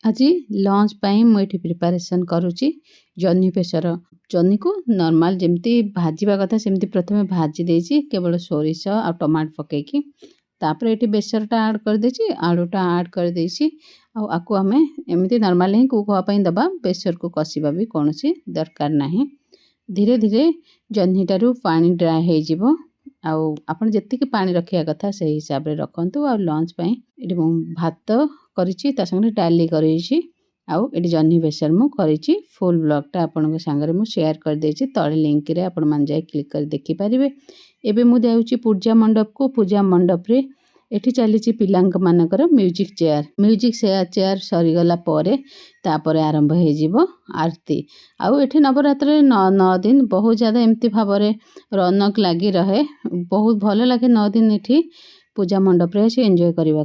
आज लंच पाई मुझे प्रिपरेशन करुच्ची जह्नी बेसर। जह्नी को नॉर्मल जमती भाजवा कथा सेमती प्रथमे भाजी देछि केवल सोरिष आ टमाटो पकेकी तापर एटी बेसरटा ऐड कर देछि आलूटा ऐड कर देछि आकु आमे एमती नॉर्मल ही कुक होआ दबा बेसर को कसिबा भी कोनोसी दरकार नाही। धीरे धीरे जह्नीटारू पानी ड्राए हो जिवो आपण जेतिकी पानी रखिया कथा से हिसाब रे रखंतु। आ लंच पाई एटी भात करिछि ता संगे डाली करिछि एटी जह्नी बेसर मु करिछि। फुल ब्लॉगटा आपन संगे मु शेयर कर देछि तळे लिंक रे आपण मान जाय क्लिक कर देखि परिबे। एबे मु जाउछि पूजा मंडप को। पूजा मंडप रे एठी चलीछि पिलांक मानकर म्यूजिक चेयर सरी गला परे तापरे आरंभ हो जिवो आरती। आउ एठी नवरात्र 9 दिन बहुत ज्यादा एमती भाबरे रौनक लागी रहे। बहुत भल लगे 9 दिन एठी पूजा मंडप रे एंजॉय करबा।